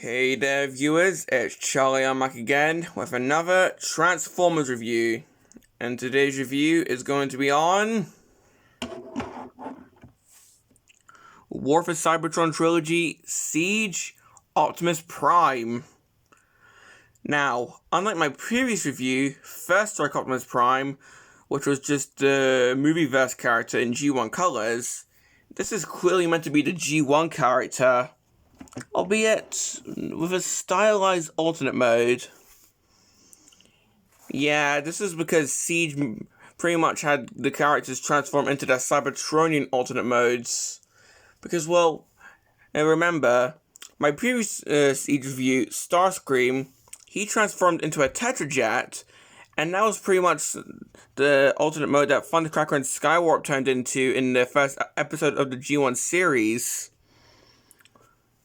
Hey there viewers, it's Charlie. I'm back again with another Transformers review. And today's review is going to be on War for Cybertron Trilogy Siege Optimus Prime. Now, unlike my previous review, First Strike Optimus Prime, which was just the Movieverse character in G1 colors, this is clearly meant to be the G1 character, albeit with a stylized alternate mode. Yeah, this is because Siege pretty much had the characters transform into their Cybertronian alternate modes. Because, well, remember, my previous Siege review, Starscream, he transformed into a Tetrajet, and that was pretty much the alternate mode that Thundercracker and Skywarp turned into in the first episode of the G1 series.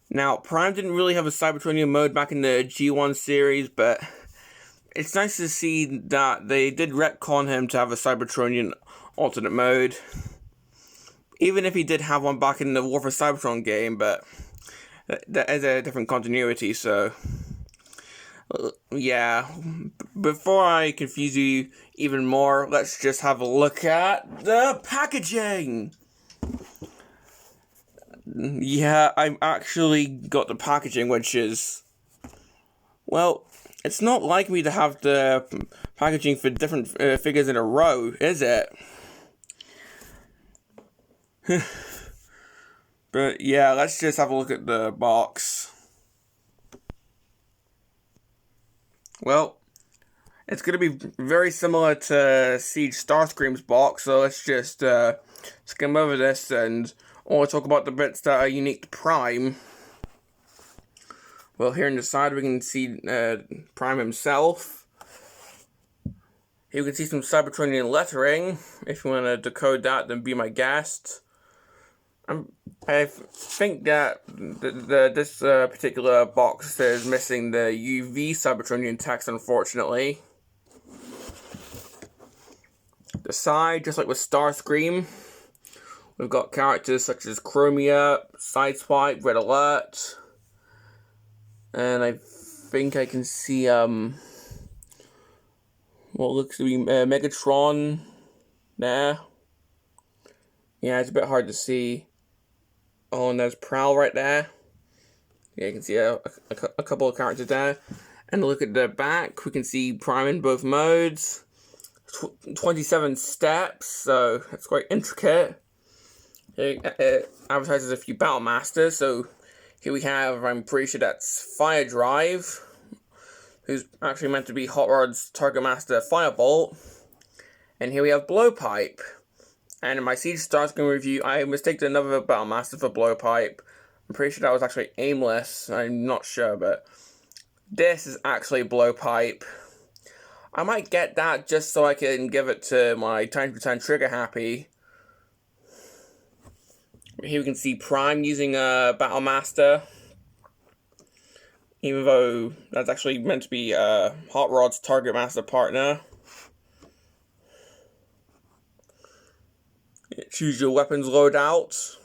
Now, Prime didn't really have a Cybertronian mode back in the G1 series, but it's nice to see that they did retcon him to have a Cybertronian alternate mode. Even if he did have one back in the War for Cybertron game, but that is a different continuity, so yeah. Before I confuse you even more, let's just have a look at the packaging. Yeah, I actually got the packaging, which is, well, it's not like me to have the packaging for different figures in a row, is it? But yeah, let's just have a look at the box. Well, it's going to be very similar to Siege Starscream's box, so let's just skim over this and only talk about the bits that are unique to Prime. Well, here on the side we can see Prime himself. Here we can see some Cybertronian lettering. If you want to decode that, then be my guest. I think that this particular box is missing the UV Cybertronian text, unfortunately. The side, just like with Starscream, we've got characters such as Chromia, Sideswipe, Red Alert, and I think I can see what looks to be Megatron there. Yeah, it's a bit hard to see. Oh, and there's Prowl right there. Yeah, you can see a couple of characters there. And look at the back, we can see Prime in both modes. 27 steps, so it's quite intricate. It advertises a few Battle Masters, so here we have, I'm pretty sure that's Fire Drive, who's actually meant to be Hot Rod's Target Master Firebolt. And here we have Blowpipe. And in my Siege Starscream review, I mistaken another Battle Master for Blowpipe. I'm pretty sure that was actually Aimless. I'm not sure, but this is actually Blowpipe. I might get that just so I can give it to my Time to Time Trigger Happy. Here we can see Prime using a Battle Master, even though that's actually meant to be Hot Rod's Target Master partner. Choose your weapons loadout,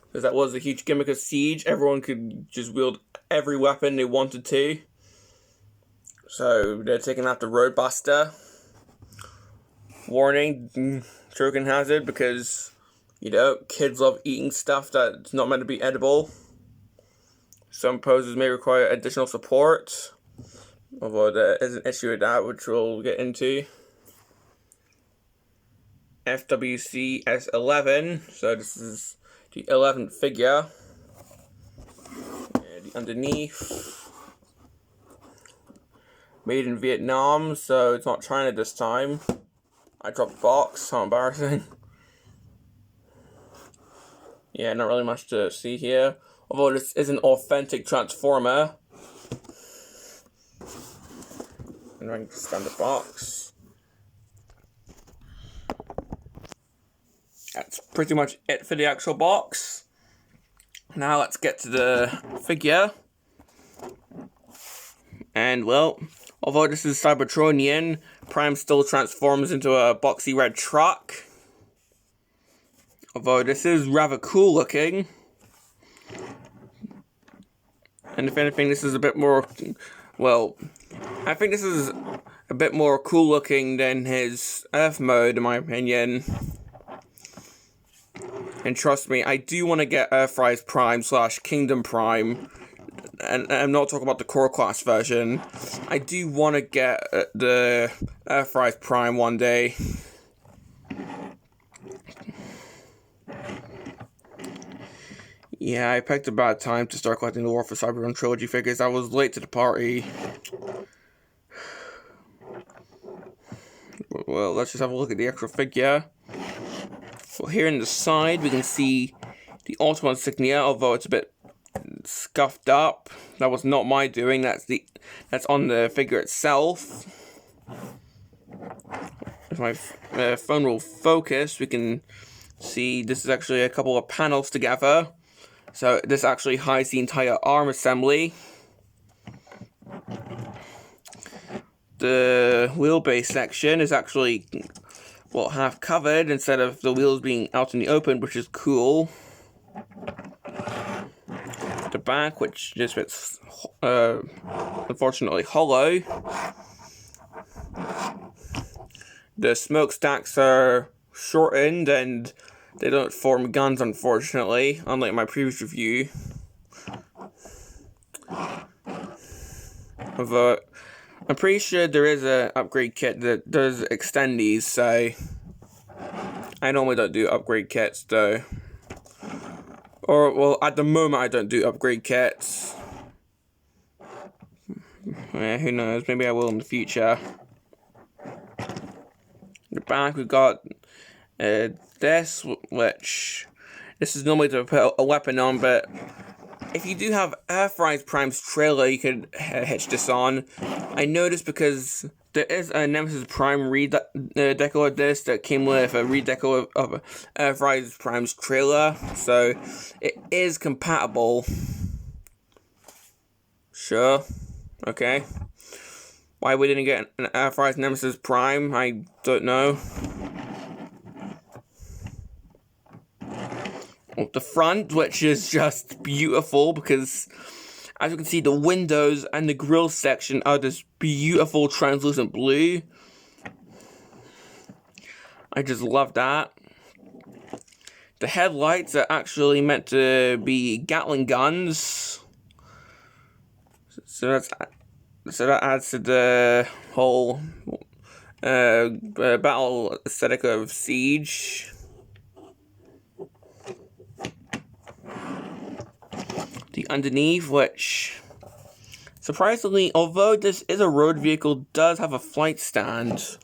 because that was a huge gimmick of Siege. Everyone could just wield every weapon they wanted to. So they're taking out the Roadbuster. Warning, choking hazard, because, you know, kids love eating stuff that's not meant to be edible. Some poses may require additional support, although there is an issue with that, which we'll get into. FWC S11, so this is the 11th figure. And the underneath, made in Vietnam, so it's not China this time. I dropped the box, how embarrassing. Yeah, not really much to see here, although this is an authentic Transformer. And I can scan the box. That's pretty much it for the actual box. Now let's get to the figure. And, well, although this is Cybertronian, Prime still transforms into a boxy red truck. Although this is rather cool looking. And if anything, this is a bit more, well, I think this is a bit more cool looking than his Earth mode, in my opinion. And trust me, I do want to get Earthrise Prime / Kingdom Prime. And I'm not talking about the core class version. I do want to get the Earthrise Prime one day. Yeah, I picked a bad time to start collecting the War for Cybertron Trilogy figures. I was late to the party. Well, let's just have a look at the actual figure. Well, here in the side, we can see the Optimus insignia, although it's a bit scuffed up. That was not my doing. That's on the figure itself. If my phone will focus, we can see this is actually a couple of panels together. So this actually hides the entire arm assembly. The wheelbase section is actually, well, half covered instead of the wheels being out in the open, which is cool. The back, which just fits, unfortunately, hollow. The smokestacks are shortened and they don't form guns, unfortunately, unlike my previous review. Although, I'm pretty sure there is an upgrade kit that does extend these, so I normally don't do upgrade kits, though. Or, well, at the moment I don't do upgrade kits. Yeah, who knows, maybe I will in the future. In the back we've got this, which this is normally to put a weapon on, but if you do have Earthrise Prime's trailer, you could hitch this on. I noticed because there is a Nemesis Prime redeco of this that came with a redeco of Earthrise Prime's trailer, so it is compatible. Sure, okay. Why we didn't get an Earthrise Nemesis Prime, I don't know. The front, which is just beautiful because, as you can see, the windows and the grille section are this beautiful translucent blue. I just love that. The headlights are actually meant to be Gatling guns, so that adds to the whole battle aesthetic of Siege. The underneath, which surprisingly, although this is a road vehicle, does have a flight stand.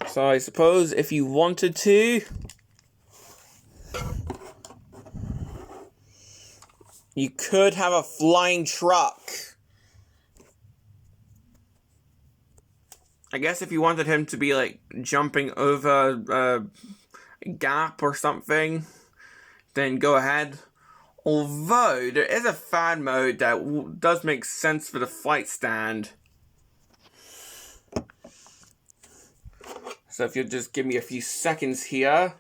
So I suppose if you wanted to, you could have a flying truck. I guess if you wanted him to be like jumping over a gap or something, then go ahead. Although, there is a fan mode that does make sense for the flight stand. So if you'll just give me a few seconds here.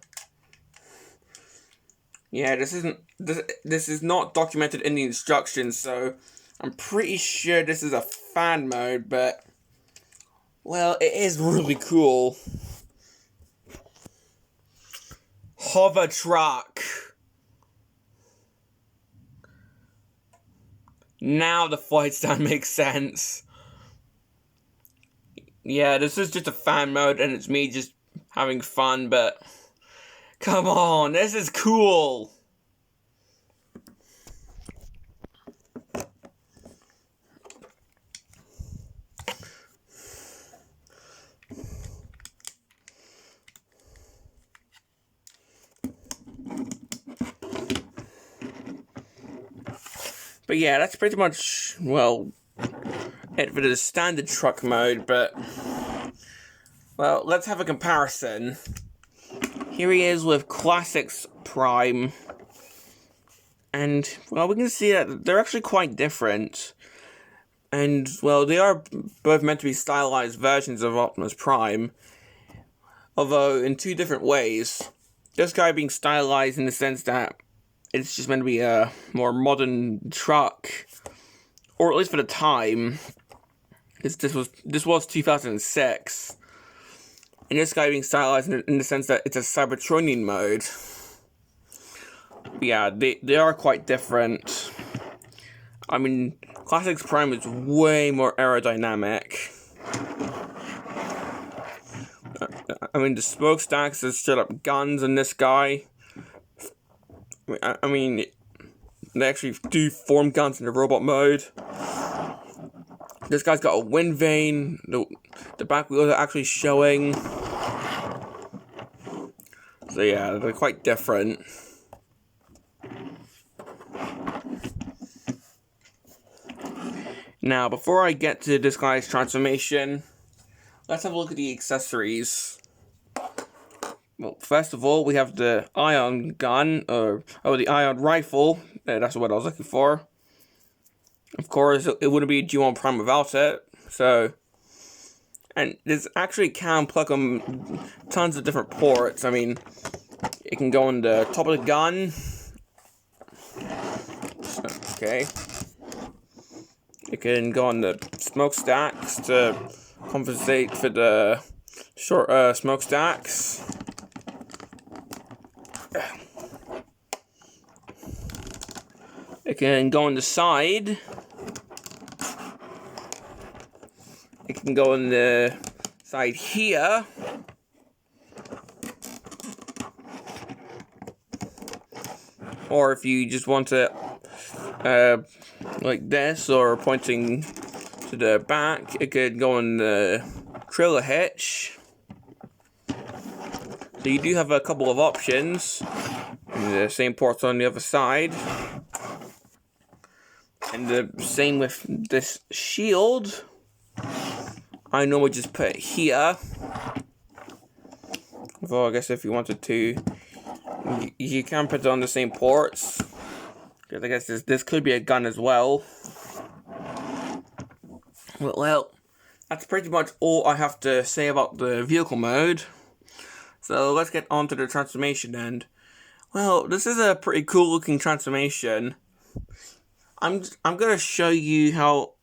Yeah, this is not documented in the instructions, so I'm pretty sure this is a fan mode, but, well, it is really cool. Hover truck. Now the flight stand makes sense. Yeah, this is just a fan mode and it's me just having fun, but come on, this is cool. But yeah, that's pretty much, well, it for the standard truck mode, but, well, let's have a comparison. Here he is with Classics Prime, and, well, we can see that they're actually quite different. And, well, they are both meant to be stylized versions of Optimus Prime, although in two different ways. This guy being stylized in the sense that it's just meant to be a more modern truck, or at least for the time. This was 2006, and this guy being stylized in the sense that it's a Cybertronian mode. But yeah, they are quite different. I mean, Classics Prime is way more aerodynamic. I mean, the smokestacks are straight up guns in this guy. I mean, they actually do form guns in the robot mode. This guy's got a wind vane. The back wheels are actually showing. So yeah, they're quite different. Now, before I get to this guy's transformation, let's have a look at the accessories. Well, first of all, we have the ion gun, or the ion rifle. That's what I was looking for. Of course, it wouldn't be a G1 Prime without it. So, and there's actually can plug on tons of different ports. I mean, it can go on the top of the gun. Okay. It can go on the smokestacks to compensate for the short smokestacks. It can go on the side. It can go on the side here. Or if you just want to, like this, or pointing to the back, it could go on the trailer hitch. So you do have a couple of options. And the same ports on the other side. And the same with this shield. I normally just put it here. Well, I guess if you wanted to, you can put it on the same ports. Because I guess this could be a gun as well. Well, that's pretty much all I have to say about the vehicle mode. So let's get on to the transformation end. Well, this is a pretty cool looking transformation. I'm gonna show you how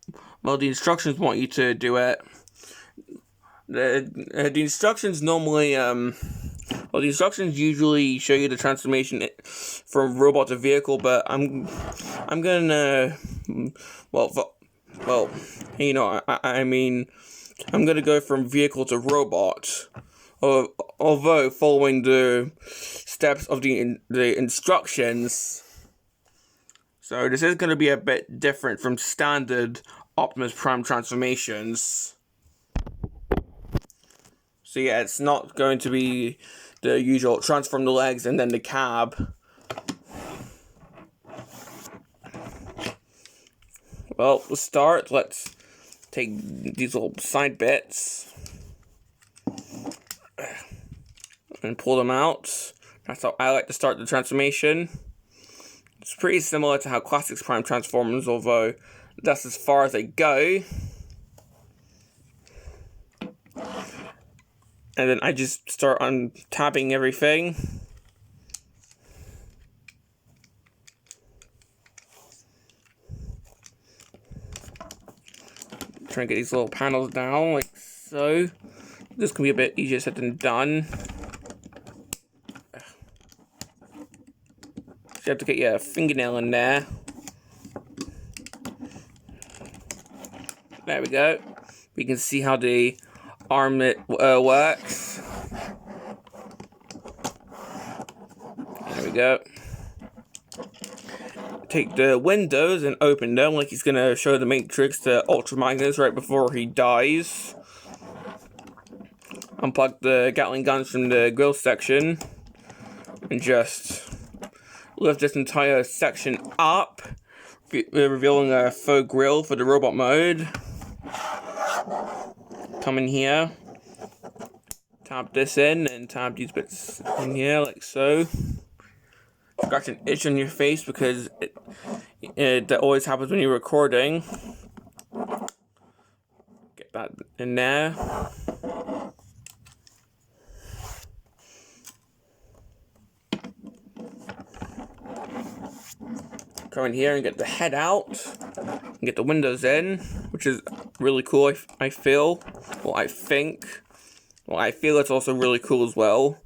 well the instructions want you to do it. The instructions normally the instructions usually show you the transformation from robot to vehicle, but I'm gonna you know, I mean, I'm gonna go from vehicle to robot, although following the steps of the instructions. So this is going to be a bit different from standard Optimus Prime transformations. So yeah, it's not going to be the usual transform the legs and then the cab. Well, let's start. Let's take these little side bits and pull them out. That's how I like to start the transformation. It's pretty similar to how Classics Prime transforms, although that's as far as they go. And then I just start untabbing everything. Try and get these little panels down, like so. This can be a bit easier said than done. You have to get your fingernail in there. There we go. We can see how the armlet works. There we go. Take the windows and open them like he's going to show the Matrix to Ultra Magnus right before he dies. Unplug the Gatling guns from the grill section. And just lift this entire section up, revealing a faux grill for the robot mode. Come in here, tap this in, and tap these bits in here, like so. Scratch an itch on your face because that always happens when you're recording. Get that in there. come in here and get the head out, and get the windows in, which is really cool, I feel. Well, I think. Well, I feel it's also really cool as well.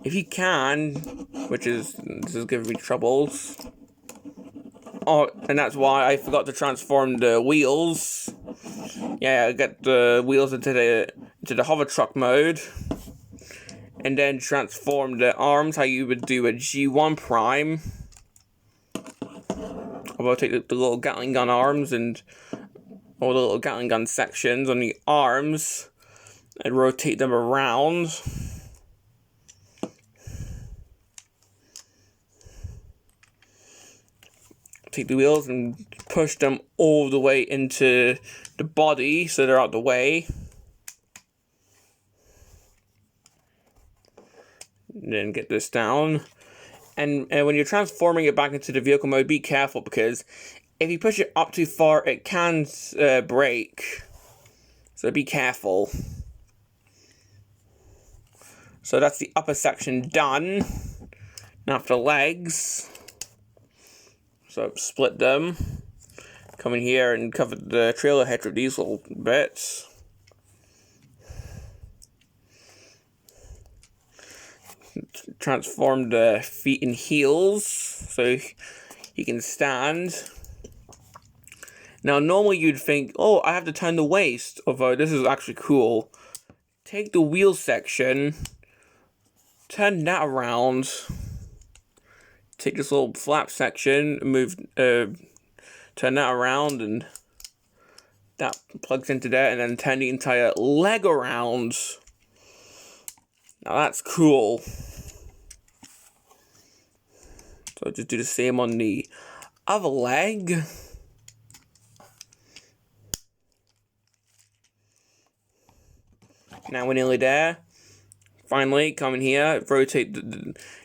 If you can, this is giving me troubles. Oh, and that's why I forgot to transform the wheels. Yeah, get the wheels into the hover truck mode. And then transform the arms how you would do a G1 Prime. I'll take the little Gatling gun arms and all the little Gatling gun sections on the arms and rotate them around. Take the wheels and push them all the way into the body so they're out the way. And then get this down. And when you're transforming it back into the vehicle mode, be careful, because if you push it up too far, it can break. So be careful. So that's the upper section done. Now for the legs. So split them. Come in here and cover the trailer head with these little bits. Transform the feet and heels so he can stand. Now normally you'd think, oh, I have to turn the waist, although this is actually cool. Take the wheel section, turn that around, take this little flap section, turn that around, and that plugs into there, and then turn the entire leg around. Now that's cool. So just do the same on the other leg. Now we're nearly there. Finally, come in here, rotate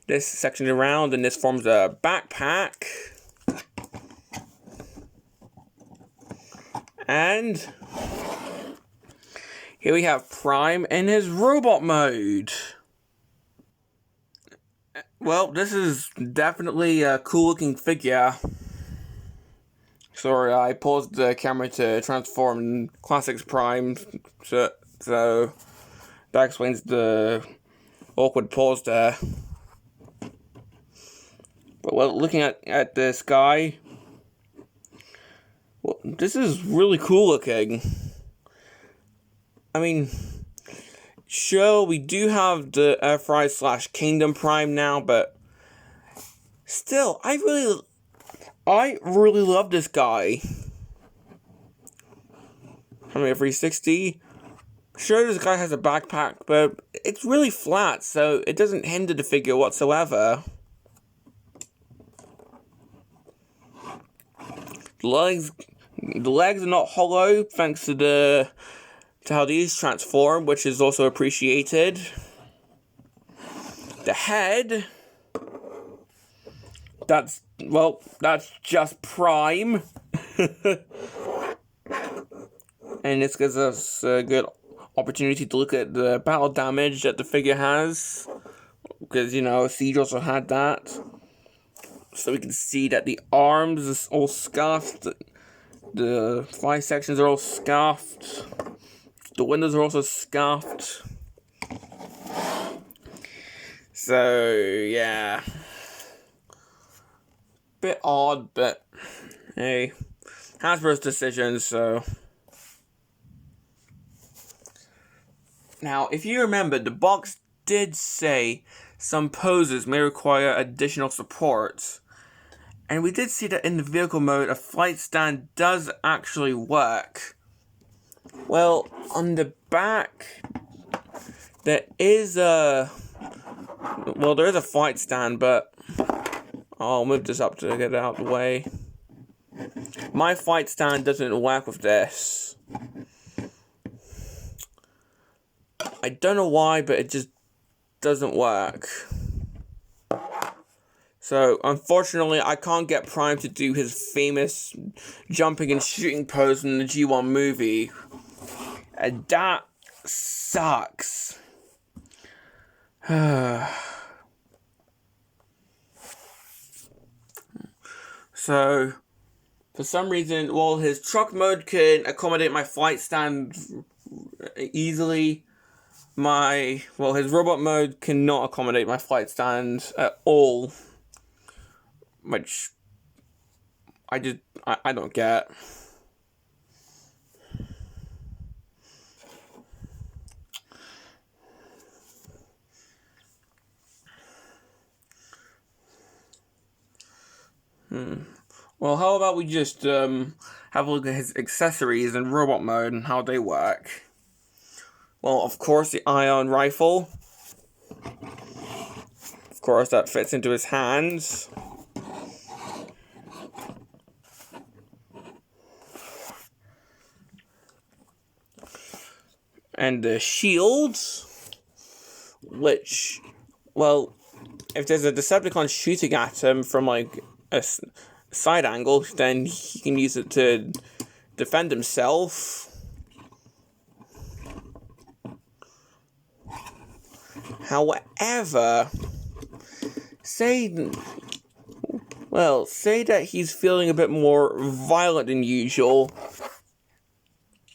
this section around, and this forms a backpack. And here we have Prime in his robot mode. Well, this is definitely a cool looking figure. Sorry, I paused the camera to transform Classics Prime, so that explains the awkward pause there. But well, looking at this guy, well, this is really cool looking. I mean, sure, we do have the Earthrise / Kingdom Prime now, but still, I really love this guy. I mean, 360. Sure, this guy has a backpack, but it's really flat, so it doesn't hinder the figure whatsoever. The legs are not hollow, thanks to how these transform, which is also appreciated. The head, that's just Prime. And this gives us a good opportunity to look at the battle damage that the figure has, because, you know, Siege also had that. So we can see that the arms is all scuffed, the thigh sections are all scuffed, the windows are also scuffed. So, yeah. Bit odd, but hey, Hasbro's decision, so. Now, if you remember, the box did say some poses may require additional support. And we did see that in the vehicle mode, a flight stand does actually work. Well, on the back, there is a flight stand, but I'll move this up to get it out of the way. My flight stand doesn't work with this. I don't know why, but it just doesn't work. So, unfortunately, I can't get Prime to do his famous jumping and shooting pose in the G1 movie. And that sucks. So, for some reason, while his truck mode can accommodate my flight stand easily, his robot mode cannot accommodate my flight stand at all, which I don't get. Well, how about we just have a look at his accessories in robot mode and how they work. Well, of course, the ion rifle. Of course, that fits into his hands. And the shields, which, well, if there's a Decepticon shooting at him from, like, a side angle, then he can use it to defend himself. However, say that he's feeling a bit more violent than usual.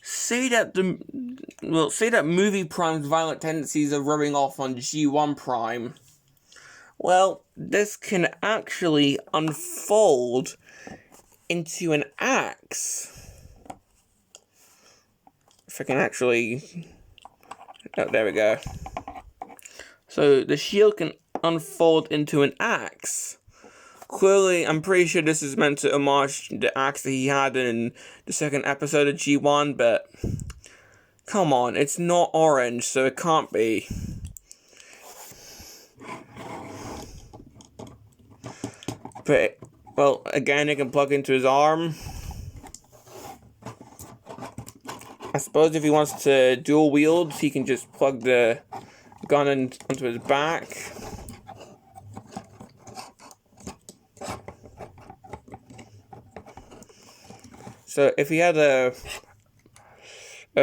Say that Movie Prime's violent tendencies are rubbing off on G1 Prime. Well, this can actually unfold into an axe. If I can actually... Oh, there we go. So the shield can unfold into an axe. Clearly, I'm pretty sure this is meant to homage the axe that he had in the second episode of G1, but... Come on, it's not orange, so it can't be. But, well, again, it can plug into his arm. I suppose if he wants to dual wield, he can just plug the gun onto his back. So if he had a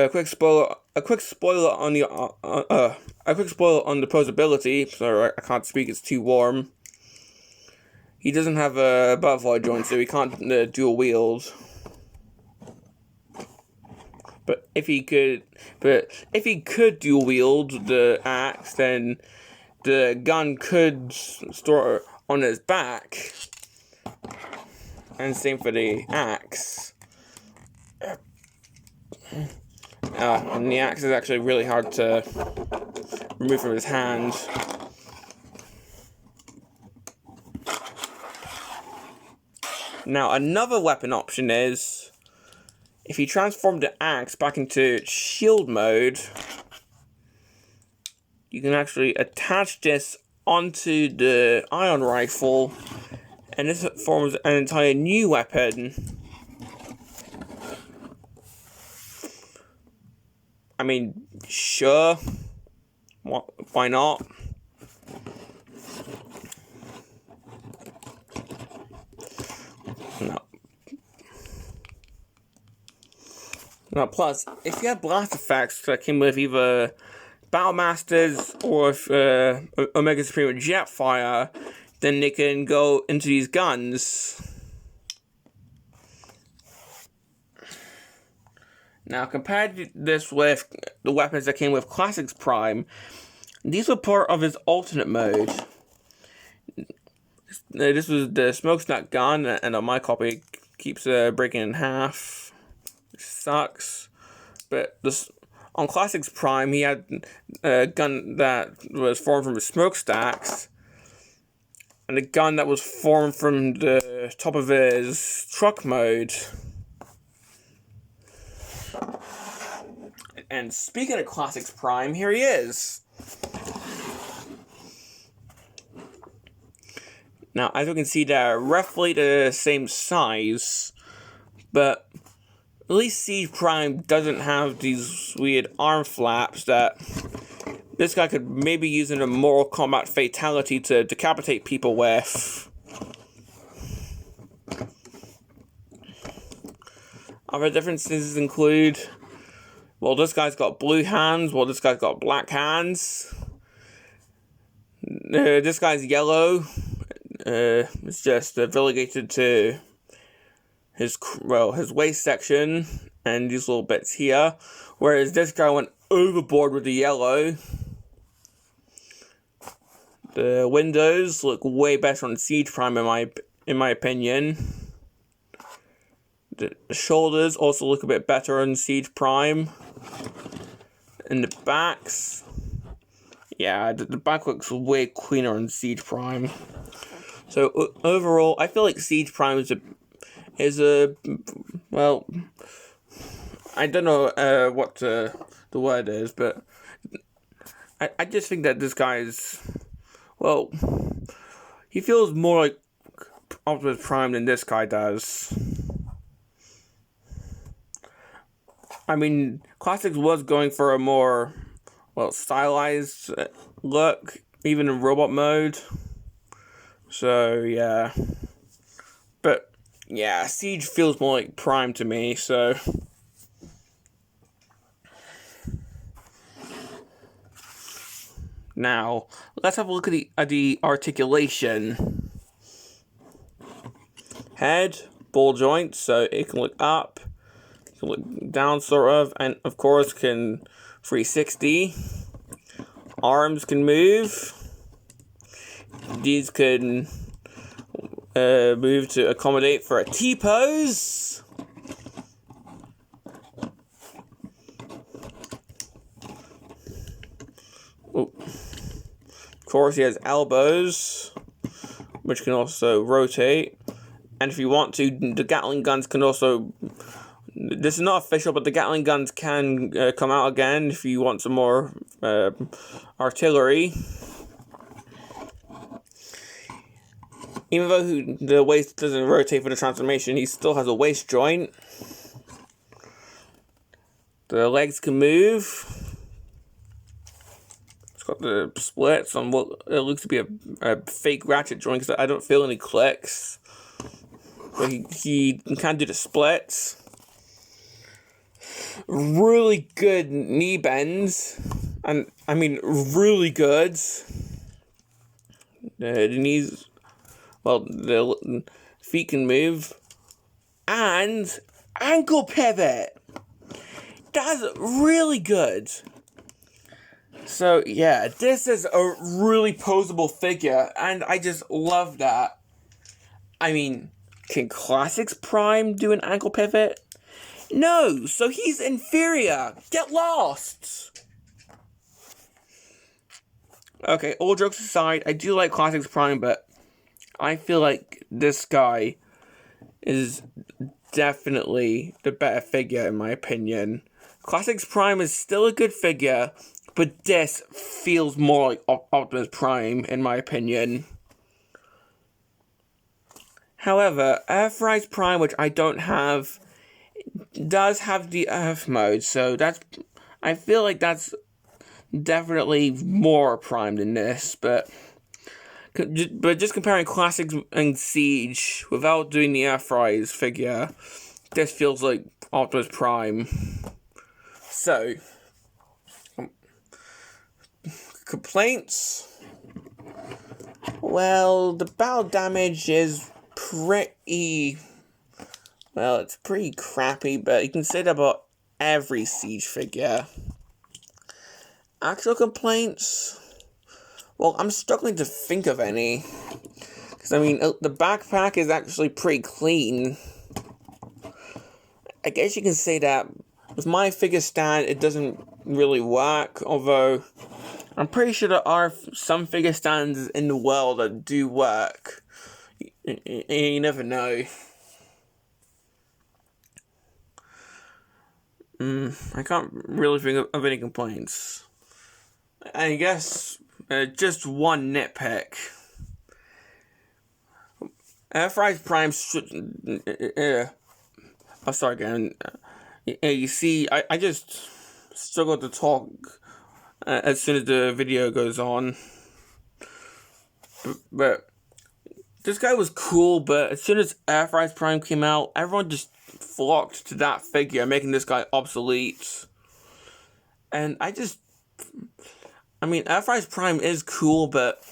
quick spoiler on the posability. Sorry, I can't speak; it's too warm. He doesn't have a butterfly joint, so he can't dual wield. But if he could dual wield the axe, then the gun could store on his back. And same for the axe. And the axe is actually really hard to remove from his hand. Now, another weapon option is, if you transform the axe back into shield mode, you can actually attach this onto the ion rifle, and this forms an entire new weapon. I mean, sure. Why not? No. Now, plus, if you have blast effects that came with either Battle Masters or if, Omega Supreme or Jetfire, then they can go into these guns. Now, compared this with the weapons that came with Classics Prime, these were part of his alternate mode. This was the Smokestack gun, and on my copy keeps breaking in half. Which sucks. But on Classics Prime, he had a gun that was formed from his smokestacks, and a gun that was formed from the top of his truck mode. And speaking of Classics Prime, here he is. Now, as you can see, they're roughly the same size, but at least Siege Prime doesn't have these weird arm flaps that this guy could maybe use in a Mortal Kombat fatality to decapitate people with. Other differences include, well, this guy's got blue hands, while this guy's got black hands. this guy's yellow. It's just relegated to his waist section and these little bits here, whereas this guy went overboard with the yellow. The windows look way better on Siege Prime in my opinion. The shoulders also look a bit better on Siege Prime. And the backs, yeah, the back looks way cleaner on Siege Prime. So overall, I feel like Siege Prime is a well, I don't know what the word is, but I just think that this guy is, well, he feels more like Optimus Prime than this guy does. I mean, Classics was going for a more, well, stylized look, even in robot mode. So, yeah. But, yeah, Siege feels more like Prime to me, so. Now, let's have a look at the articulation. Head, ball joint, so it can look up, it can look down sort of, and of course can 360. Arms can move. These can move to accommodate for a T-pose. Oh. Of course, he has elbows, which can also rotate. And if you want to, the Gatling guns can also. This is not official, but the Gatling guns can come out again if you want some more artillery. Even though the waist doesn't rotate for the transformation, he still has a waist joint. The legs can move. It's got the splits on what it looks to be a fake ratchet joint because I don't feel any clicks. But he can do the splits. Really good knee bends. And I mean, really good. The knees. Well, the feet can move. And ankle pivot. That's really good. So, yeah, this is a really posable figure. And I just love that. I mean, can Classics Prime do an ankle pivot? No, so he's inferior. Get lost. Okay, all jokes aside, I do like Classics Prime, but I feel like this guy is definitely the better figure in my opinion. Classics Prime is still a good figure, but this feels more like Optimus Prime in my opinion. However, Earthrise Prime, which I don't have, does have the Earth mode, so I feel like that's definitely more Prime than this, but just comparing Classics and Siege without doing the Earthrise figure, this feels like Optimus Prime. So, complaints? Well, the battle damage is pretty, well, it's pretty crappy, but you can say that about every Siege figure. Actual complaints? Well, I'm struggling to think of any. Because, I mean, the backpack is actually pretty clean. I guess you can say that with my figure stand, it doesn't really work, although I'm pretty sure there are some figure stands in the world that do work. You never know. I can't really think of any complaints. I guess just one nitpick. Earthrise Prime I'll start again. You see, I just struggle to talk as soon as the video goes on. But this guy was cool, but as soon as Earthrise Prime came out, everyone just flocked to that figure, making this guy obsolete. And I mean, Earthrise Prime is cool, but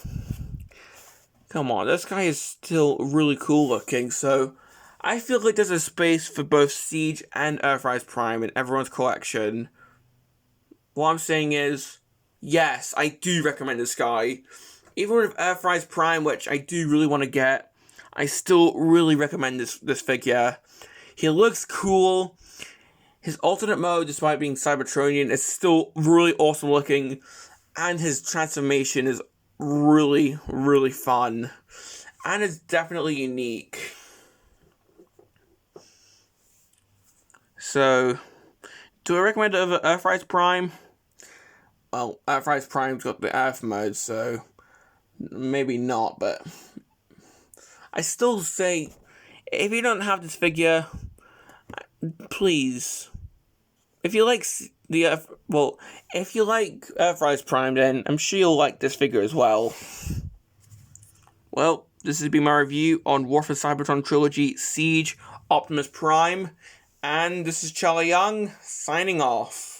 Come on, this guy is still really cool looking, so I feel like there's a space for both Siege and Earthrise Prime in everyone's collection. What I'm saying is, yes, I do recommend this guy. Even with Earthrise Prime, which I do really want to get, I still really recommend this figure. He looks cool. His alternate mode, despite being Cybertronian, is still really awesome looking. And his transformation is really, really fun. And it's definitely unique. So, do I recommend it over Earthrise Prime? Well, Earthrise Prime's got the Earth mode, so maybe not, but I still say, if you don't have this figure, please, if you like the Earth, well, if you like Earthrise Prime, then I'm sure you'll like this figure as well. Well, this has been my review on War for Cybertron Trilogy Siege Optimus Prime, and this is Charlie Young, signing off.